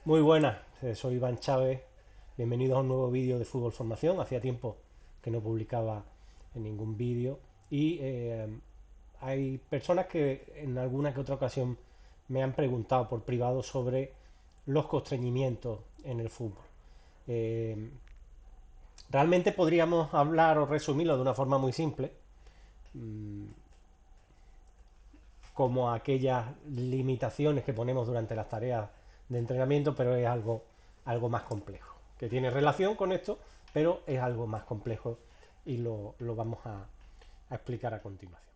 Muy buenas, soy Iván Chávez. Bienvenidos a un nuevo vídeo de Fútbol Formación. Hacía tiempo que no publicaba en ningún vídeo y hay personas que en alguna que otra ocasión me han preguntado por privado sobre los constreñimientos en el fútbol. Eh, Realmente podríamos hablar o resumirlo de una forma muy simple, como aquellas limitaciones que ponemos durante las tareas de entrenamiento, pero es algo más complejo, que tiene relación con esto, pero es algo más complejo y lo vamos a explicar a continuación.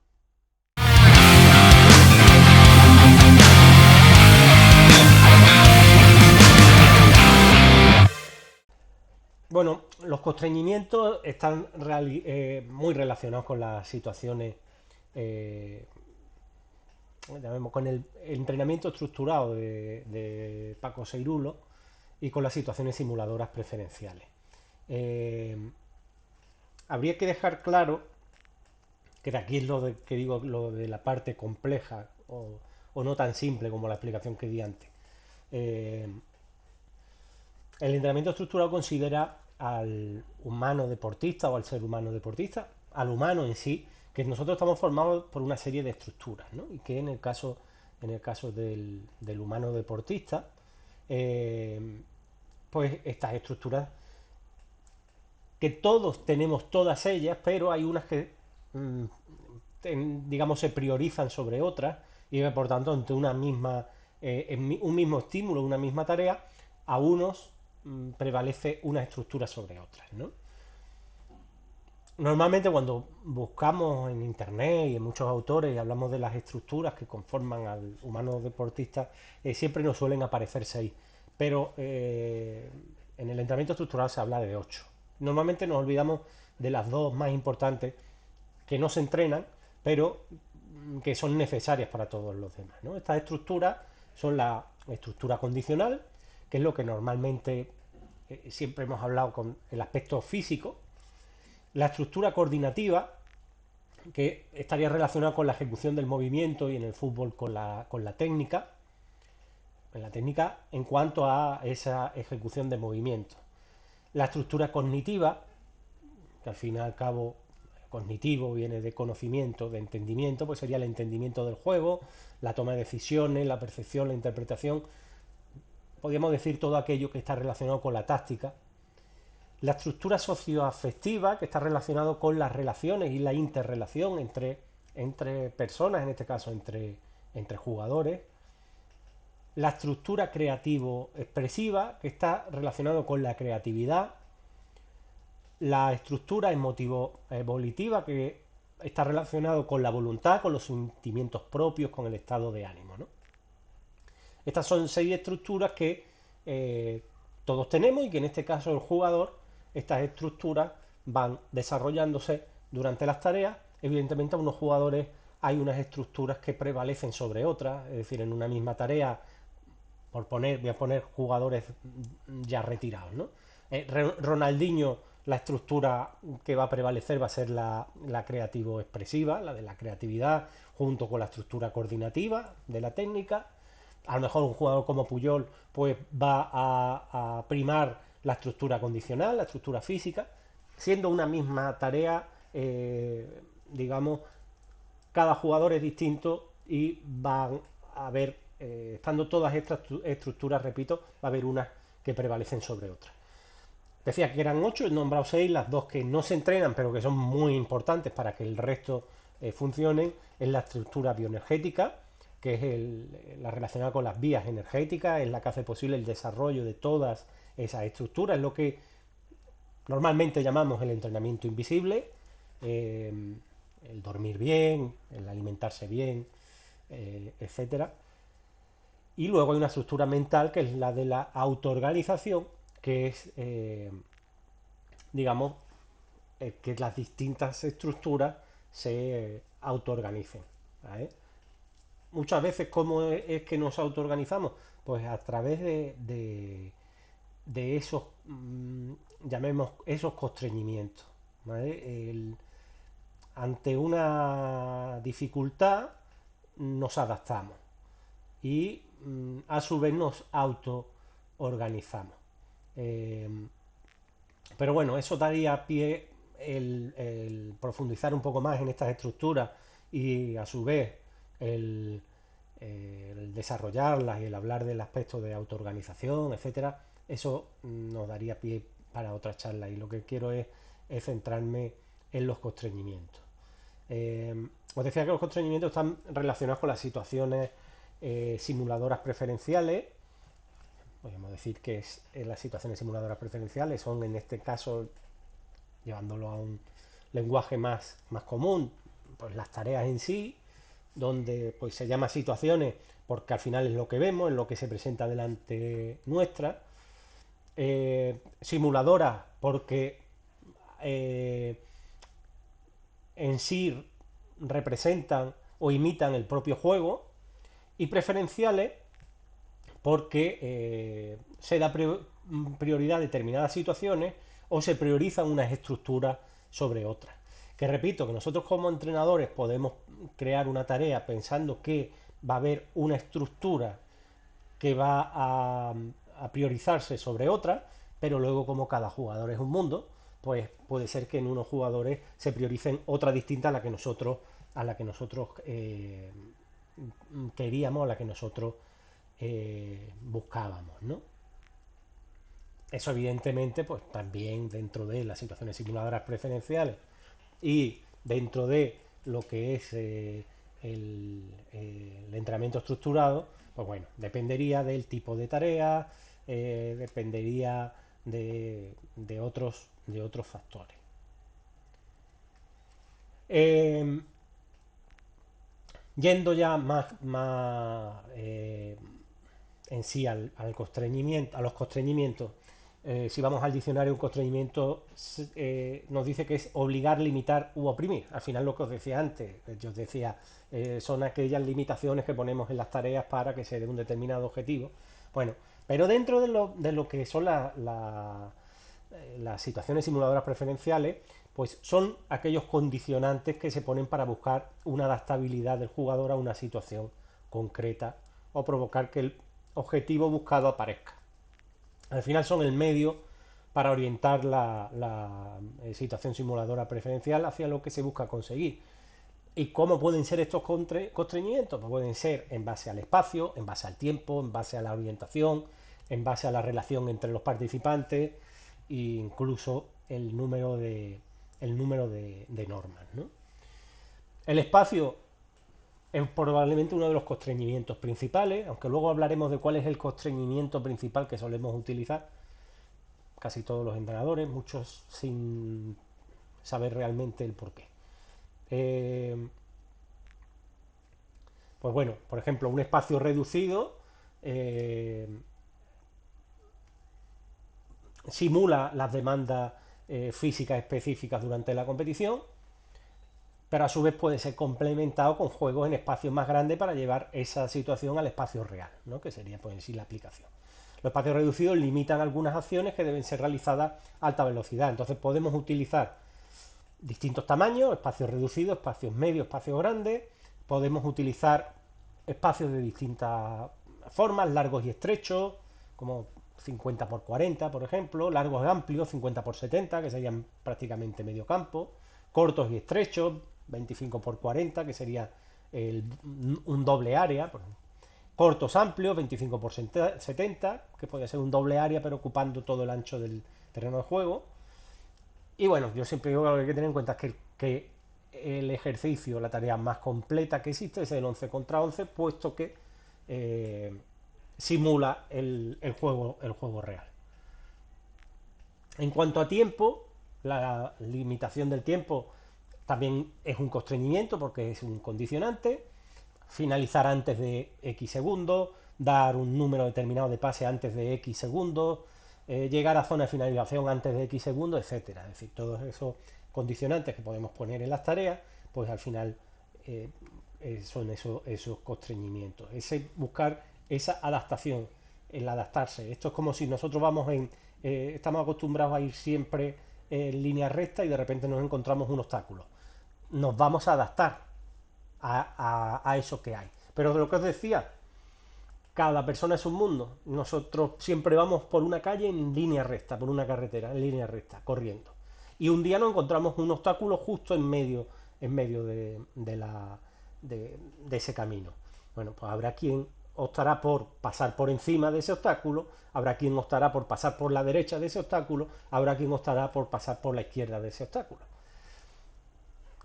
Bueno, los constreñimientos están muy relacionados con las situaciones, eh, con el entrenamiento estructurado de Paco Seirulo y con las situaciones simuladoras preferenciales. Eh, Habría que dejar claro que de aquí es que digo lo de la parte compleja o no tan simple como la explicación que di antes. Eh, el entrenamiento estructurado considera al humano deportista o al ser humano deportista, al humano en sí, que nosotros estamos formados por una serie de estructuras, ¿no? Y que en el caso del humano deportista, eh, pues estas estructuras que todos tenemos todas ellas, pero hay unas que, mm, digamos, se priorizan sobre otras y por tanto, ante una misma, un mismo estímulo, una misma tarea, a unos prevalece una estructura sobre otras, ¿no? Normalmente cuando buscamos en internet y en muchos autores y hablamos de las estructuras que conforman al humano deportista, siempre nos suelen aparecer seis, pero en el entrenamiento estructural se habla de ocho. Normalmente nos olvidamos de las dos más importantes que no se entrenan, pero que son necesarias para todos los demás, ¿no? Estas estructuras son la estructura condicional, que es lo que normalmente siempre hemos hablado con el aspecto físico, la estructura coordinativa, que estaría relacionada con la ejecución del movimiento y en el fútbol con la técnica, en cuanto a esa ejecución de movimiento. La estructura cognitiva, que al fin y al cabo cognitivo viene de conocimiento, de entendimiento, pues sería el entendimiento del juego, la toma de decisiones, la percepción, la interpretación, podríamos decir todo aquello que está relacionado con la táctica. La estructura socioafectiva, que está relacionado con las relaciones y la interrelación entre personas, en este caso entre jugadores. La estructura creativo-expresiva, que está relacionado con la creatividad. La estructura emotivo-volitiva, que está relacionado con la voluntad, con los sentimientos propios, con el estado de ánimo, ¿no? Estas son seis estructuras que todos tenemos y que en este caso el jugador, estas estructuras van desarrollándose durante las tareas. Evidentemente a unos jugadores hay unas estructuras que prevalecen sobre otras, es decir, en una misma tarea, voy a poner jugadores ya retirados, ¿no? Ronaldinho, la estructura que va a prevalecer va a ser la creativo-expresiva, la de la creatividad, junto con la estructura coordinativa de la técnica. A lo mejor un jugador como Puyol pues va a primar la estructura condicional, la estructura física, siendo una misma tarea, digamos, cada jugador es distinto y van a haber, estando todas estas estructuras, repito, va a haber unas que prevalecen sobre otras. Decía que eran ocho, he nombrado seis, las dos que no se entrenan, pero que son muy importantes para que el resto funcionen, es la estructura bioenergética, que es la relacionada con las vías energéticas, es la que hace posible el desarrollo de todas esas estructuras, es lo que normalmente llamamos el entrenamiento invisible, eh, el dormir bien, el alimentarse bien, etcétera. Y luego hay una estructura mental que es la de la autoorganización, que es, digamos, que las distintas estructuras se autoorganicen, ¿vale? Muchas veces, ¿cómo es que nos autoorganizamos? Pues a través de esos, llamemos, esos constreñimientos, ¿vale? Ante una dificultad nos adaptamos y a su vez nos organizamos. Eh, pero bueno, eso daría pie el profundizar un poco más en estas estructuras y a su vez el, el desarrollarlas y el hablar del aspecto de autoorganización, etcétera. Eso nos daría pie para otra charla y lo que quiero es centrarme en los constreñimientos. Os decía que los constreñimientos están relacionados con las situaciones simuladoras preferenciales. Podemos decir que las situaciones simuladoras preferenciales son, en este caso, llevándolo a un lenguaje más común, pues las tareas en sí, donde pues se llama situaciones porque al final es lo que vemos, es lo que se presenta delante nuestra. Simuladoras porque eh, en sí representan o imitan el propio juego, y preferenciales porque se da prioridad a determinadas situaciones o se priorizan unas estructuras sobre otras. Que repito, que nosotros como entrenadores podemos crear una tarea pensando que va a haber una estructura que va a priorizarse sobre otra, pero luego como cada jugador es un mundo, pues puede ser que en unos jugadores se prioricen otra distinta a la que nosotros queríamos, a la que nosotros buscábamos, ¿no? Eso evidentemente, pues también dentro de las situaciones simuladoras preferenciales y dentro de lo que es el entrenamiento estructurado, pues bueno, dependería del tipo de tarea, dependería de otros factores. Eh, Yendo ya más en sí al constreñimiento, a los constreñimientos. Si vamos al diccionario, un constreñimiento nos dice que es obligar, limitar u oprimir. Al final lo que os decía antes, yo os decía, son aquellas limitaciones que ponemos en las tareas para que se dé un determinado objetivo. Bueno, pero dentro de lo que son las situaciones simuladoras preferenciales, pues son aquellos condicionantes que se ponen para buscar una adaptabilidad del jugador a una situación concreta o provocar que el objetivo buscado aparezca. Al final son el medio para orientar la situación simuladora preferencial hacia lo que se busca conseguir. ¿Y cómo pueden ser estos constreñimientos? Pues pueden ser en base al espacio, en base al tiempo, en base a la orientación, en base a la relación entre los participantes e incluso el número de normas, ¿no? El espacio es probablemente uno de los constreñimientos principales, aunque luego hablaremos de cuál es el constreñimiento principal que solemos utilizar casi todos los entrenadores, muchos sin saber realmente el porqué. Eh, pues bueno, por ejemplo, un espacio reducido eh, simula las demandas físicas específicas durante la competición, pero a su vez puede ser complementado con juegos en espacios más grandes para llevar esa situación al espacio real, ¿no? Que sería pues en sí la aplicación. Los espacios reducidos limitan algunas acciones que deben ser realizadas a alta velocidad, entonces podemos utilizar distintos tamaños, espacios reducidos, espacios medios, espacios grandes. Podemos utilizar espacios de distintas formas, largos y estrechos, como 50 por 40, por ejemplo, largos y amplios, 50 por 70, que serían prácticamente medio campo, cortos y estrechos, 25 por 40, que sería un doble área, cortos amplios, 25 por 70, que puede ser un doble área, pero ocupando todo el ancho del terreno de juego. Y bueno, yo siempre digo que lo que hay que tener en cuenta es que el ejercicio, la tarea más completa que existe es el 11 contra 11, puesto que eh, simula el juego real. En cuanto a tiempo, la limitación del tiempo también es un constreñimiento porque es un condicionante. Finalizar antes de X segundos, dar un número determinado de pase antes de X segundos, llegar a zona de finalización antes de X segundos, etcétera. Es decir, todos esos condicionantes que podemos poner en las tareas, pues al final eh, son esos constreñimientos. Buscar esa adaptación, el adaptarse. Esto es como si nosotros estamos acostumbrados a ir siempre en línea recta y de repente nos encontramos un obstáculo. Nos vamos a adaptar a eso que hay. Pero de lo que os decía, Cada persona es un mundo. Nosotros siempre vamos por una calle en línea recta, por una carretera en línea recta, corriendo. Y un día nos encontramos un obstáculo justo en medio de, de ese camino. Bueno, pues habrá quien optará por pasar por encima de ese obstáculo, habrá quien optará por pasar por la derecha de ese obstáculo, habrá quien optará por pasar por la izquierda de ese obstáculo.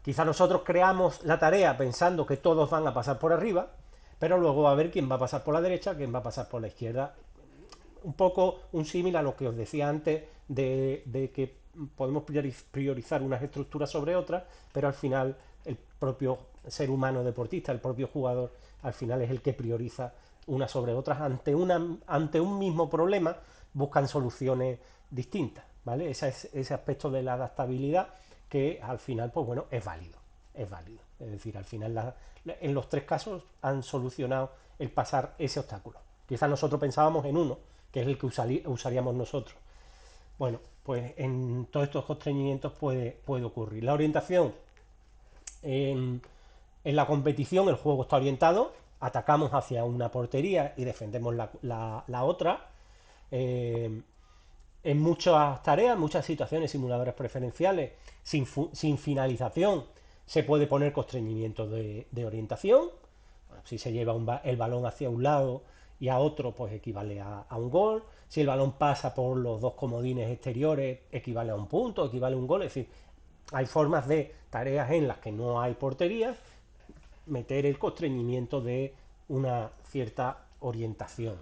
Quizá nosotros creamos la tarea pensando que todos van a pasar por arriba, pero luego va a haber quién va a pasar por la derecha, quién va a pasar por la izquierda. Un poco un símil a lo que os decía antes de que podemos priorizar unas estructuras sobre otras, pero al final el propio ser humano deportista, el propio jugador, al final es el que prioriza unas sobre otras. Ante un mismo problema buscan soluciones distintas, ¿vale? Ese aspecto de la adaptabilidad que al final, pues bueno, es válido, es válido. Es decir, al final en los tres casos han solucionado el pasar ese obstáculo. Quizás nosotros pensábamos en uno, que es el que usaríamos nosotros. Bueno, pues en todos estos constreñimientos puede ocurrir. La orientación en, en la competición, el juego está orientado, atacamos hacia una portería y defendemos la otra. Eh, en muchas tareas, muchas situaciones, simuladores preferenciales, sin finalización, se puede poner constreñimiento de orientación. Bueno, si se lleva el balón hacia un lado y a otro, pues equivale a un gol. Si el balón pasa por los dos comodines exteriores, equivale a un punto, equivale a un gol. Es decir, hay formas de tareas en las que no hay porterías, meter el constreñimiento de una cierta orientación.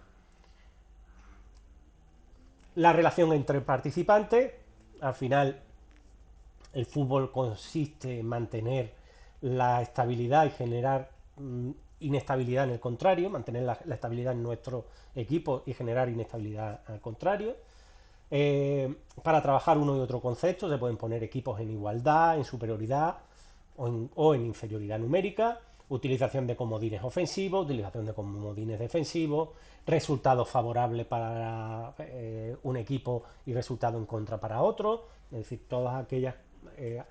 La relación entre participantes, al final el fútbol consiste en mantener la estabilidad y generar inestabilidad en el contrario, mantener la estabilidad en nuestro equipo y generar inestabilidad al contrario. Para trabajar uno y otro concepto se pueden poner equipos en igualdad, en superioridad o en inferioridad numérica, utilización de comodines ofensivos, utilización de comodines defensivos, resultados favorables para un equipo y resultado en contra para otro, es decir, todos aquellos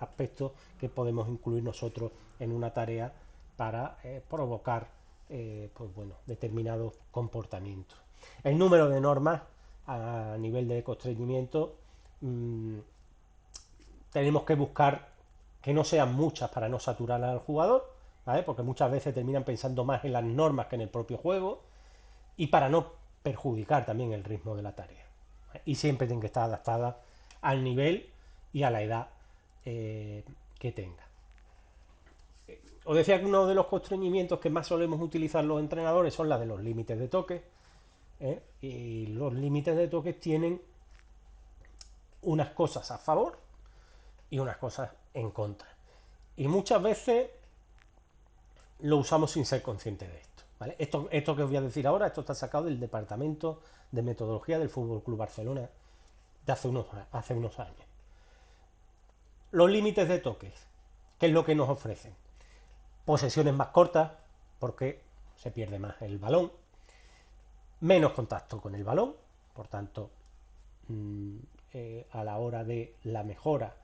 aspectos que podemos incluir nosotros en una tarea para provocar pues bueno, determinados comportamientos. El número de normas a nivel de constreñimiento mmm, tenemos que buscar que no sean muchas para no saturar al jugador, ¿vale? Porque muchas veces terminan pensando más en las normas que en el propio juego y para no perjudicar también el ritmo de la tarea. Y siempre tienen que estar adaptadas al nivel y a la edad que tenga. Os decía que uno de los constreñimientos que más solemos utilizar los entrenadores son las de los límites de toque. Y los límites de toque tienen unas cosas a favor y unas cosas en contra. Y muchas veces lo usamos sin ser conscientes de esto. ¿Vale? Esto que os voy a decir ahora, esto está sacado del Departamento de Metodología del Fútbol Club Barcelona de hace unos años. Los límites de toques, ¿qué es lo que nos ofrecen? Posesiones más cortas, porque se pierde más el balón, menos contacto con el balón, por tanto, a la hora de la mejora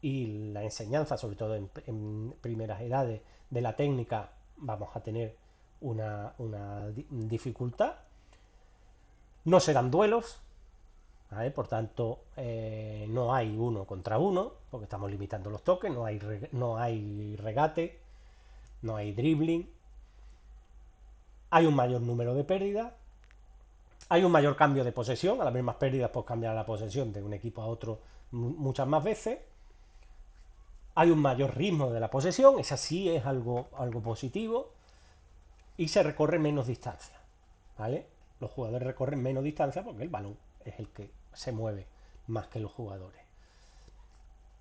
y la enseñanza, sobre todo en primeras edades, de la técnica, vamos a tener una dificultad. No serán duelos, ¿vale? Por tanto, no hay uno contra uno, porque estamos limitando los toques, no hay regate, no hay dribbling, hay un mayor número de pérdidas, hay un mayor cambio de posesión, a las mismas pérdidas pues cambiar la posesión de un equipo a otro muchas más veces, hay un mayor ritmo de la posesión, esa sí es algo positivo, y se recorre menos distancia, ¿vale? Los jugadores recorren menos distancia porque el balón es el que se mueve más que los jugadores.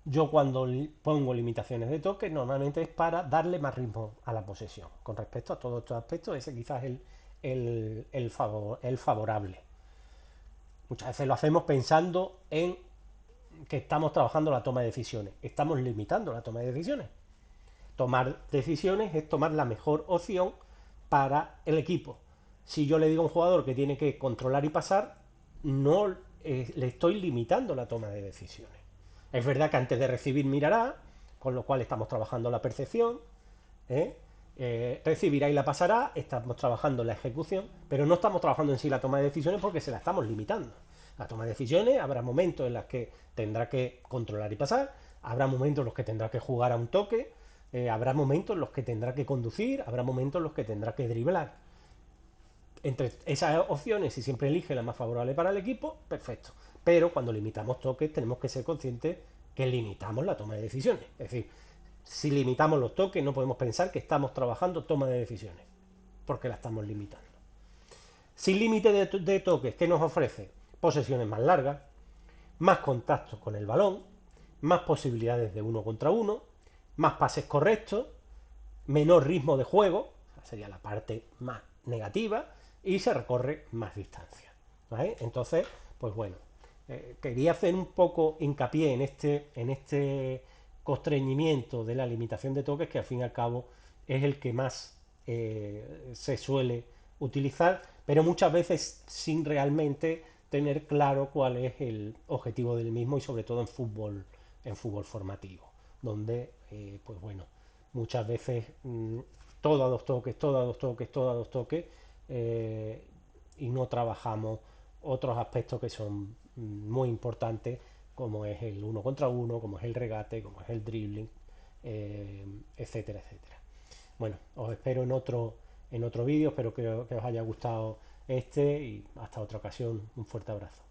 Yo cuando pongo limitaciones de toque normalmente es para darle más ritmo a la posesión. Con respecto a todos estos aspectos, ese quizás es el favorable. Muchas veces lo hacemos pensando en que estamos trabajando la toma de decisiones. Estamos limitando la toma de decisiones. Tomar decisiones es tomar la mejor opción para el equipo. Si yo le digo a un jugador que tiene que controlar y pasar, no le estoy limitando la toma de decisiones. Es verdad que antes de recibir mirará, con lo cual estamos trabajando la percepción, ¿eh? recibirá y la pasará, estamos trabajando en la ejecución, pero no estamos trabajando en sí la toma de decisiones porque se la estamos limitando. La toma de decisiones, habrá momentos en los que tendrá que controlar y pasar, habrá momentos en los que tendrá que jugar a un toque, habrá momentos en los que tendrá que conducir, habrá momentos en los que tendrá que driblar. Entre esas opciones, si siempre elige la más favorable para el equipo, perfecto. Pero cuando limitamos toques, tenemos que ser conscientes que limitamos la toma de decisiones. Es decir, si limitamos los toques, no podemos pensar que estamos trabajando toma de decisiones, porque la estamos limitando. Sin límite de toques, ¿qué nos ofrece? Posesiones más largas, más contactos con el balón, más posibilidades de uno contra uno, más pases correctos, menor ritmo de juego, sería la parte más negativa, y se recorre más distancia. ¿Vale? Entonces, pues bueno, quería hacer un poco hincapié en este constreñimiento de la limitación de toques, que al fin y al cabo es el que más se suele utilizar, pero muchas veces sin realmente tener claro cuál es el objetivo del mismo, y sobre todo en fútbol formativo, donde pues bueno, muchas veces todo a dos toques, todo a dos toques, todo a dos toques, eh, y no trabajamos otros aspectos que son muy importantes, como es el uno contra uno, como es el regate, como es el dribbling, etcétera, etcétera. Bueno, os espero en otro vídeo, espero que os haya gustado este, y hasta otra ocasión, un fuerte abrazo.